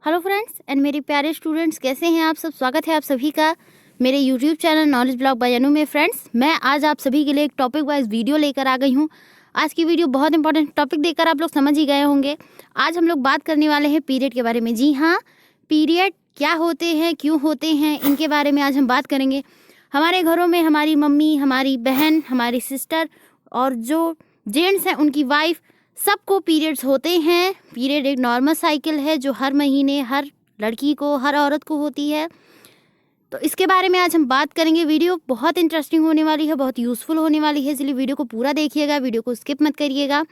Hello friends and मेरे प्यारे students, कैसे हैं आप सब। स्वागत है आप सभी का मेरे YouTube channel knowledge blog by Anu में। फ्रेंड्स, मैं आज आप सभी के लिए एक टॉपिक वाइज वीडियो लेकर आ गई हूं। आज की वीडियो बहुत इंपॉर्टेंट टॉपिक देकर आप लोग समझ ही गए होंगे। आज हम लोग बात करने वाले हैं पीरियड के बारे में। जी हाँ, पीरियड क्या होते हैं, क्यों होते हैं, इनके बारे में आज हम बात करेंगे। हमारे घरों में हमारी मम्मी, हमारी बहन, हमारी सिस्टर और जो जेंट्स हैं उनकी वाइफ, सबको पीरियड्स होते हैं। पीरियड एक नॉर्मल साइकिल है जो हर महीने हर लड़की को, हर औरत को होती है। तो इसके बारे में आज हम बात करेंगे। वीडियो बहुत इंटरेस्टिंग होने वाली है, बहुत यूज़फुल होने वाली है, इसलिए वीडियो को पूरा देखिएगा, वीडियो को स्किप मत करिएगा।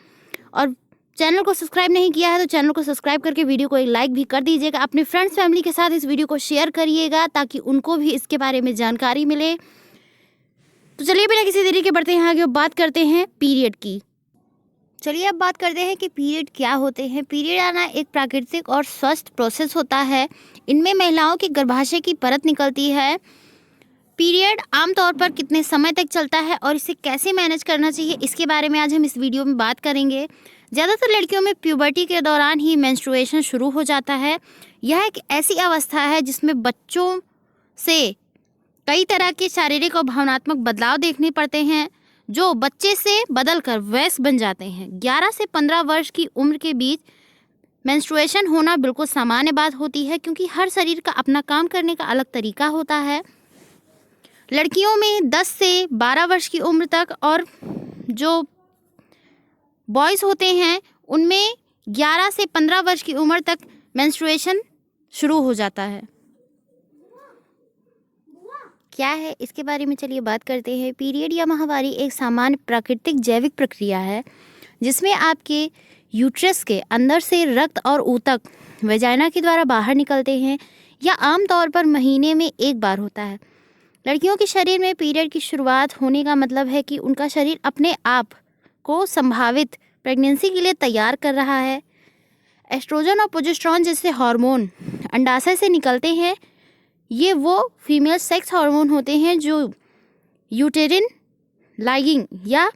और चैनल को सब्सक्राइब नहीं किया है तो चैनल को सब्सक्राइब करके वीडियो को एक लाइक भी कर दीजिएगा। अपने फ्रेंड्स फैमिली के साथ इस वीडियो को शेयर करिएगा ताकि उनको भी इसके बारे में जानकारी मिले। तो चलिए बिना किसी देरी के बढ़ते हैं आगे, बात करते हैं पीरियड की। चलिए अब बात करते हैं कि पीरियड क्या होते हैं। पीरियड आना एक प्राकृतिक और स्वस्थ प्रोसेस होता है। इनमें महिलाओं की गर्भाशय की परत निकलती है। पीरियड आमतौर पर कितने समय तक चलता है और इसे कैसे मैनेज करना चाहिए, इसके बारे में आज हम इस वीडियो में बात करेंगे। ज़्यादातर लड़कियों में प्यूबर्टी के दौरान ही मेंस्ट्रुएशन शुरू हो जाता है। यह एक ऐसी अवस्था है जिसमें बच्चों से कई तरह के शारीरिक और भावनात्मक बदलाव देखने पड़ते हैं जो बच्चे से बदलकर वयस्क बन जाते हैं। 11 से 15 वर्ष की उम्र के बीच मेंस्ट्रुएशन होना बिल्कुल सामान्य बात होती है, क्योंकि हर शरीर का अपना काम करने का अलग तरीका होता है। लड़कियों में 10 से 12 वर्ष की उम्र तक और जो बॉयज़ होते हैं उनमें 11 से 15 वर्ष की उम्र तक मेंस्ट्रुएशन शुरू हो जाता है। क्या है इसके बारे में चलिए बात करते हैं। पीरियड या माहवारी एक सामान्य प्राकृतिक जैविक प्रक्रिया है जिसमें आपके यूट्रस के अंदर से रक्त और ऊतक वेजाइना के द्वारा बाहर निकलते हैं। या आमतौर पर महीने में एक बार होता है। लड़कियों के शरीर में पीरियड की शुरुआत होने का मतलब है कि उनका शरीर अपने आप को संभावित प्रेगनेंसी के लिए तैयार कर रहा है। एस्ट्रोजन और प्रोजेस्टेरोन जैसे हार्मोन अंडाशय से निकलते हैं। ये वो फीमेल सेक्स हार्मोन होते हैं जो यूटेरिन लाइनिंग या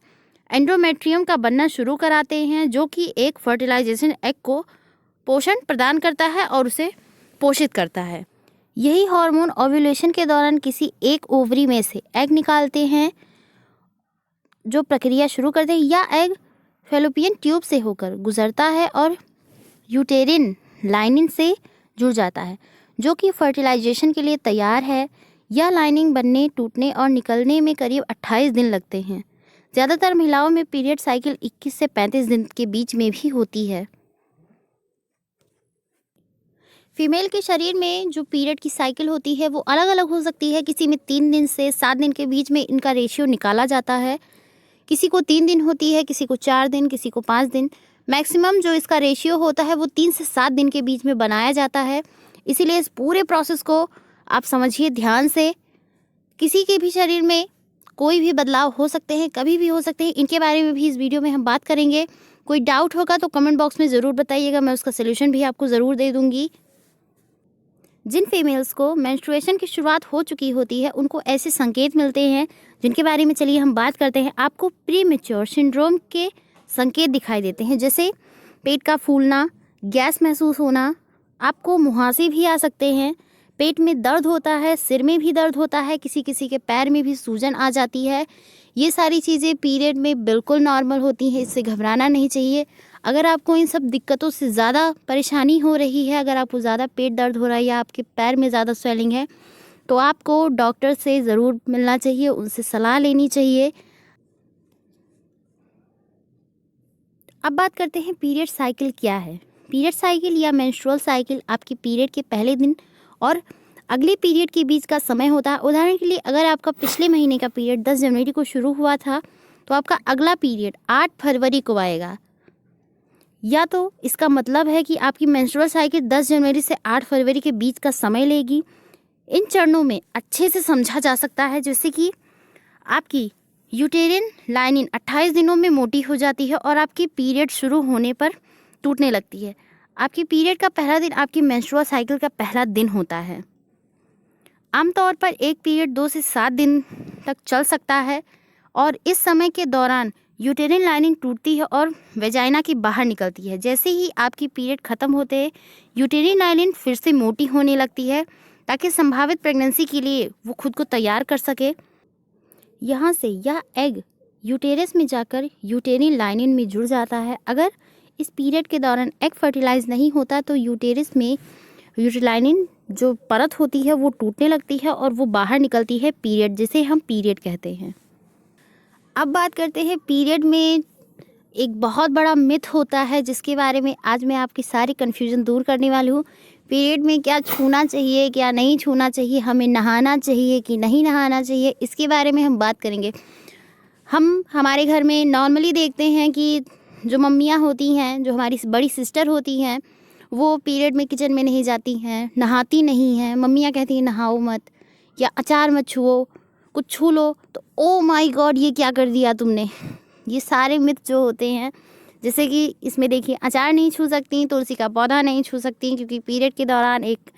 एंडोमेट्रियम का बनना शुरू कराते हैं, जो कि एक फर्टिलाइजेशन एग को पोषण प्रदान करता है और उसे पोषित करता है। यही हार्मोन ओव्यूलेशन के दौरान किसी एक ओवरी में से एग निकालते हैं जो प्रक्रिया शुरू करते हैं, या एग फैलोपियन ट्यूब से होकर गुजरता है और यूटेरिन लाइनिंग से जुड़ जाता है, जो कि फर्टिलाइजेशन के लिए तैयार है। यह लाइनिंग बनने, टूटने और निकलने में करीब 28 दिन लगते हैं। ज़्यादातर महिलाओं में पीरियड साइकिल 21 से 35 दिन के बीच में भी होती है। फीमेल के शरीर में जो पीरियड की साइकिल होती है वो अलग अलग हो सकती है। किसी में 3 दिन से 7 दिन के बीच में इनका रेशियो निकाला जाता है। किसी को 3 दिन होती है, किसी को 4 दिन, किसी को 5 दिन। मैक्सिमम जो इसका रेशियो होता है वो 3 से 7 दिन के बीच में बनाया जाता है। इसीलिए इस पूरे प्रोसेस को आप समझिए ध्यान से। किसी के भी शरीर में कोई भी बदलाव हो सकते हैं, कभी भी हो सकते हैं। इनके बारे में भी इस वीडियो में हम बात करेंगे। कोई डाउट होगा तो कमेंट बॉक्स में ज़रूर बताइएगा, मैं उसका सलूशन भी आपको ज़रूर दे दूँगी। जिन फीमेल्स को मेंस्ट्रुएशन की शुरुआत हो चुकी होती है उनको ऐसे संकेत मिलते हैं जिनके बारे में चलिए हम बात करते हैं। आपको प्रीमेच्योर सिंड्रोम के संकेत दिखाई देते हैं, जैसे पेट का फूलना, गैस महसूस होना, आपको मुहासे भी आ सकते हैं, पेट में दर्द होता है, सिर में भी दर्द होता है, किसी किसी के पैर में भी सूजन आ जाती है। ये सारी चीज़ें पीरियड में बिल्कुल नॉर्मल होती हैं, इससे घबराना नहीं चाहिए। अगर आपको इन सब दिक्कतों से ज़्यादा परेशानी हो रही है, अगर आपको ज़्यादा पेट दर्द हो रहा है या आपके पैर में ज़्यादा स्वेलिंग है, तो आपको डॉक्टर से ज़रूर मिलना चाहिए, उनसे सलाह लेनी चाहिए। अब बात करते हैं पीरियड साइकिल क्या है। पीरियड साइकिल या मेंस्ट्रुअल साइकिल आपकी पीरियड के पहले दिन और अगले पीरियड के बीच का समय होता है। उदाहरण के लिए अगर आपका पिछले महीने का पीरियड 10 जनवरी को शुरू हुआ था तो आपका अगला पीरियड 8 फरवरी को आएगा। या तो इसका मतलब है कि आपकी मेंस्ट्रुअल साइकिल 10 जनवरी से 8 फरवरी के बीच का समय लेगी। इन चरणों में अच्छे से समझा जा सकता है, जैसे कि आपकी यूटेरिन लाइनिंग 28 दिनों में मोटी हो जाती है और आपकी पीरियड शुरू होने पर टूटने लगती है। आपकी पीरियड का पहला दिन आपकी मेंस्ट्रुअल साइकिल का पहला दिन होता है। आमतौर पर एक पीरियड 2 से 7 दिन तक चल सकता है और इस समय के दौरान यूटेरिन लाइनिंग टूटती है और वेजाइना के बाहर निकलती है। जैसे ही आपकी पीरियड ख़त्म होते हैं यूटेरिन लाइनिंग फिर से मोटी होने लगती है ताकि संभावित प्रेगनेंसी के लिए वो खुद को तैयार कर सके। यहाँ से यह एग यूटेरस में जाकर यूटेरिन लाइनिंग में जुड़ जाता है। अगर इस पीरियड के दौरान एग फर्टिलाइज नहीं होता तो यूटेरस में यूटेलाइनिन जो परत होती है वो टूटने लगती है और वो बाहर निकलती है पीरियड, जिसे हम पीरियड कहते हैं। अब बात करते हैं पीरियड में एक बहुत बड़ा मिथ होता है जिसके बारे में आज मैं आपकी सारी कन्फ्यूज़न दूर करने वाली हूँ। पीरियड में क्या छूना चाहिए, क्या नहीं छूना चाहिए, हमें नहाना चाहिए कि नहीं नहाना चाहिए, इसके बारे में हम बात करेंगे। हम हमारे घर में नॉर्मली देखते हैं कि जो मम्मियाँ होती हैं, जो हमारी बड़ी सिस्टर होती हैं, वो पीरियड में किचन में नहीं जाती हैं, नहाती नहीं हैं। मम्मियाँ कहती हैं नहाओ मत या अचार मत छुओ, कुछ छू लो तो ओ माय गॉड ये क्या कर दिया तुमने। ये सारे मिथ जो होते हैं, जैसे कि इसमें देखिए अचार नहीं छू सकती, तुलसी का पौधा नहीं छू सकती, क्योंकि पीरियड के दौरान एक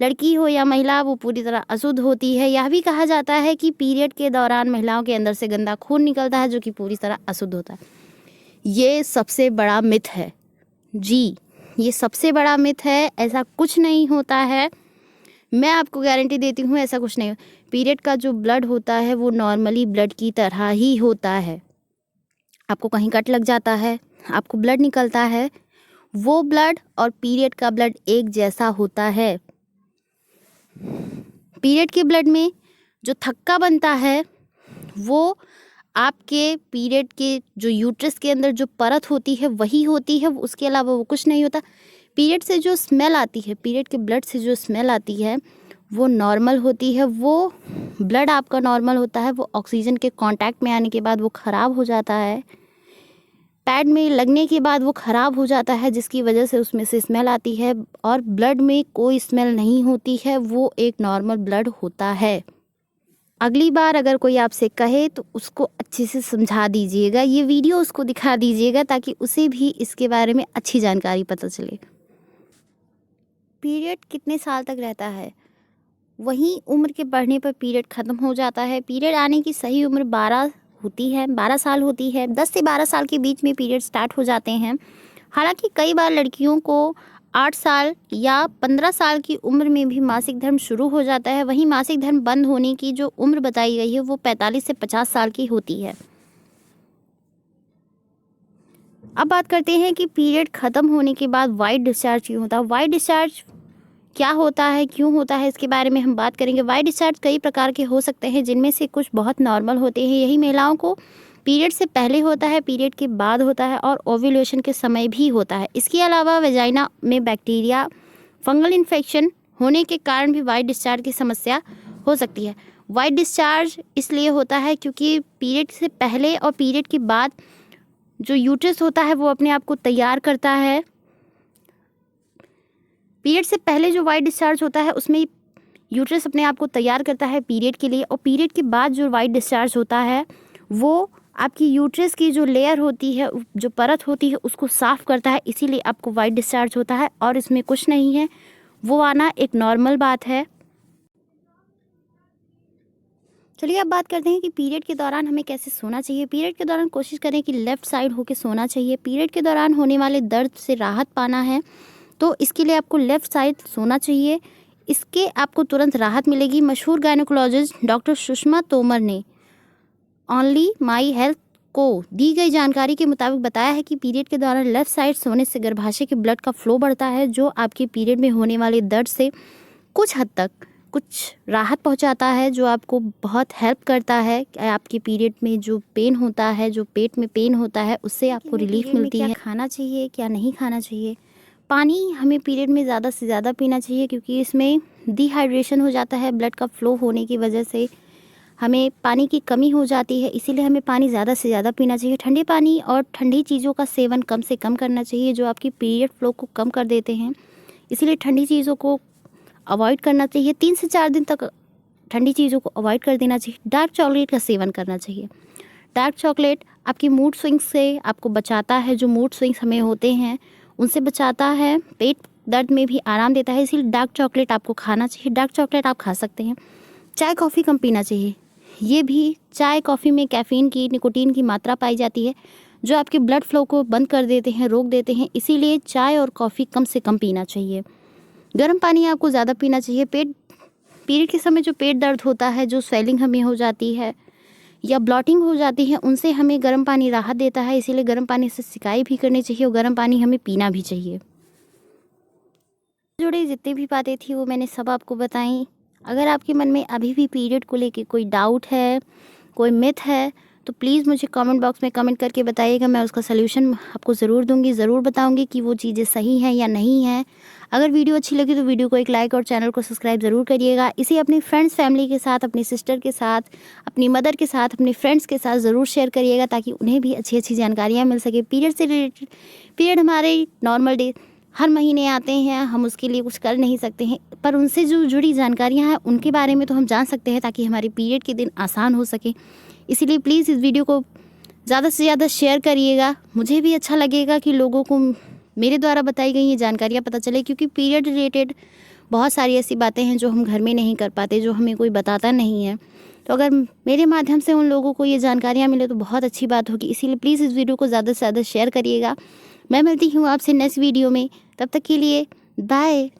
लड़की हो या महिला वो पूरी तरह अशुद्ध होती है। यह भी कहा जाता है कि पीरियड के दौरान महिलाओं के अंदर से गंदा खून निकलता है जो कि पूरी तरह अशुद्ध होता है। ये सबसे बड़ा मिथ है जी, ये सबसे बड़ा मिथ है। ऐसा कुछ नहीं होता है, मैं आपको गारंटी देती हूँ ऐसा कुछ नहीं। पीरियड का जो ब्लड होता है वो नॉर्मली ब्लड की तरह ही होता है। आपको कहीं कट लग जाता है, आपको ब्लड निकलता है, वो ब्लड और पीरियड का ब्लड एक जैसा होता है। पीरियड के ब्लड में जो थक्का बनता है वो आपके पीरियड के जो यूट्रस के अंदर जो परत होती है वही होती है, उसके अलावा वो कुछ नहीं होता। पीरियड से जो स्मेल आती है, पीरियड के ब्लड से जो स्मेल आती है वो नॉर्मल होती है। वो ब्लड आपका नॉर्मल होता है, वो ऑक्सीजन के कांटेक्ट में आने के बाद वो ख़राब हो जाता है, पैड में लगने के बाद वो ख़राब हो जाता है, जिसकी वजह से उसमें से स्मेल आती है। और ब्लड में कोई स्मेल नहीं होती है, वो एक नॉर्मल ब्लड होता है। अगली बार अगर कोई आपसे कहे तो उसको अच्छे से समझा दीजिएगा, ये वीडियो उसको दिखा दीजिएगा ताकि उसे भी इसके बारे में अच्छी जानकारी पता चले। पीरियड कितने साल तक रहता है? वहीं उम्र के बढ़ने पर पीरियड ख़त्म हो जाता है। पीरियड आने की सही उम्र 12 होती है, 12 साल होती है। 10 से 12 साल के बीच में पीरियड स्टार्ट हो जाते हैं। हालांकि कई बार लड़कियों को 8 साल या 15 साल की उम्र में भी मासिक धर्म शुरू हो जाता है। वहीं मासिक धर्म बंद होने की जो उम्र बताई गई है वो 45 से 50 साल की होती है। अब बात करते हैं कि पीरियड ख़त्म होने के बाद वाइट डिस्चार्ज क्यों होता है। वाइट डिस्चार्ज क्या होता है, क्यों होता है, इसके बारे में हम बात करेंगे। वाइट डिस्चार्ज कई प्रकार के हो सकते हैं, जिनमें से कुछ बहुत नॉर्मल होते हैं। यही महिलाओं को पीरियड से पहले होता है, पीरियड के बाद होता है और ओव्यूलेशन के समय भी होता है। इसके अलावा वेजाइना में बैक्टीरिया, फंगल इन्फेक्शन होने के कारण भी वाइट डिस्चार्ज की समस्या हो सकती है। वाइट डिस्चार्ज इसलिए होता है क्योंकि पीरियड से पहले और पीरियड के बाद जो यूट्रस होता है वो अपने आप को तैयार करता है। पीरियड से पहले जो वाइट डिस्चार्ज होता है उसमें यूट्रस अपने आप को तैयार करता है पीरियड के लिए, और पीरियड के बाद जो वाइट डिस्चार्ज होता है वो आपकी यूट्रस की जो लेयर होती है, जो परत होती है, उसको साफ़ करता है। इसीलिए आपको वाइट डिस्चार्ज होता है और इसमें कुछ नहीं है, वो आना एक नॉर्मल बात है। चलिए अब बात करते हैं कि पीरियड के दौरान हमें कैसे सोना चाहिए। पीरियड के दौरान कोशिश करें कि लेफ़्ट साइड होकर सोना चाहिए। पीरियड के दौरान होने वाले दर्द से राहत पाना है तो इसके लिए आपको लेफ़्ट साइड सोना चाहिए, इसके आपको तुरंत राहत मिलेगी। मशहूर गायनोकोलॉजिस्ट डॉक्टर सुषमा तोमर ने ओनली माई हेल्थ को दी गई जानकारी के मुताबिक बताया है कि पीरियड के दौरान लेफ़्ट साइड सोने से गर्भाशय के ब्लड का फ्लो बढ़ता है, जो आपके पीरियड में होने वाले दर्द से कुछ हद तक कुछ राहत पहुंचाता है, जो आपको बहुत हेल्प करता है। आपके पीरियड में जो पेन होता है, जो पेट में पेन होता है, उससे आपको रिलीफ मिलती है। क्या खाना चाहिए, क्या नहीं खाना चाहिए। पानी हमें पीरियड में ज़्यादा से ज़्यादा पीना चाहिए क्योंकि इसमें डिहाइड्रेशन हो जाता है, ब्लड का फ्लो होने की वजह से हमें पानी की कमी हो जाती है, इसीलिए हमें पानी ज़्यादा से ज़्यादा पीना चाहिए। ठंडे पानी और ठंडी चीज़ों का सेवन कम से कम करना चाहिए, जो आपकी पीरियड फ्लो को कम कर देते हैं, इसीलिए ठंडी चीज़ों को अवॉइड करना चाहिए। 3 से 4 दिन तक ठंडी चीज़ों को अवॉइड कर देना चाहिए। डार्क चॉकलेट का सेवन करना चाहिए। डार्क चॉकलेट आपकी मूड स्विंग्स से आपको बचाता है, जो मूड स्विंग्स हमें होते हैं उनसे बचाता है, पेट दर्द में भी आराम देता है, इसीलिए डार्क चॉकलेट आपको खाना चाहिए। डार्क चॉकलेट आप खा सकते हैं। चाय कॉफ़ी कम पीना चाहिए। ये भी चाय कॉफ़ी में कैफ़ीन की, निकोटीन की मात्रा पाई जाती है जो आपके ब्लड फ्लो को बंद कर देते हैं, रोक देते हैं। इसीलिए चाय और कॉफ़ी कम से कम पीना चाहिए। गर्म पानी आपको ज़्यादा पीना चाहिए। पीरियड के समय जो पेट दर्द होता है, जो स्वेलिंग हमें हो जाती है या ब्लॉटिंग हो जाती है, उनसे हमें गर्म पानी राहत देता है। इसीलिए गर्म पानी से सिकाई भी करनी चाहिए और गर्म पानी हमें पीना भी चाहिए। जुड़े जितनी भी बातें थी वो मैंने सब आपको बताई। अगर आपके मन में अभी भी पीरियड को लेके कोई डाउट है, कोई मिथ है, तो प्लीज़ मुझे कमेंट बॉक्स में कमेंट करके बताइएगा। मैं उसका सलूशन आपको ज़रूर दूंगी, ज़रूर बताऊंगी कि वो चीज़ें सही हैं या नहीं हैं। अगर वीडियो अच्छी लगी तो वीडियो को एक लाइक और चैनल को सब्सक्राइब ज़रूर करिएगा। इसे अपनी फ्रेंड्स फैमिली के साथ, अपनी सिस्टर के साथ, अपनी मदर के साथ, अपने फ्रेंड्स के साथ ज़रूर शेयर करिएगा ताकि उन्हें भी अच्छी अच्छी जानकारियाँ मिल सके। पीरियड से रिलेटेड, पीरियड हमारे नॉर्मल डे हर महीने आते हैं, हम उसके लिए कुछ कर नहीं सकते हैं, पर उनसे जो जुड़ी जानकारियाँ हैं उनके बारे में तो हम जान सकते हैं ताकि हमारे पीरियड के दिन आसान हो सके। इसीलिए प्लीज़ इस वीडियो को ज़्यादा से ज़्यादा शेयर करिएगा। मुझे भी अच्छा लगेगा कि लोगों को मेरे द्वारा बताई गई ये जानकारियाँ पता चले, क्योंकि पीरियड रिलेटेड बहुत सारी ऐसी बातें हैं जो हम घर में नहीं कर पाते, जो हमें कोई बताता नहीं है। तो अगर मेरे माध्यम से उन लोगों को ये जानकारियाँ मिले तो बहुत अच्छी बात होगी। इसीलिए प्लीज़ इस वीडियो को ज़्यादा से ज़्यादा शेयर करिएगा। मैं मिलती हूँ आपसे नेक्स्ट वीडियो में, तब तक के लिए बाय।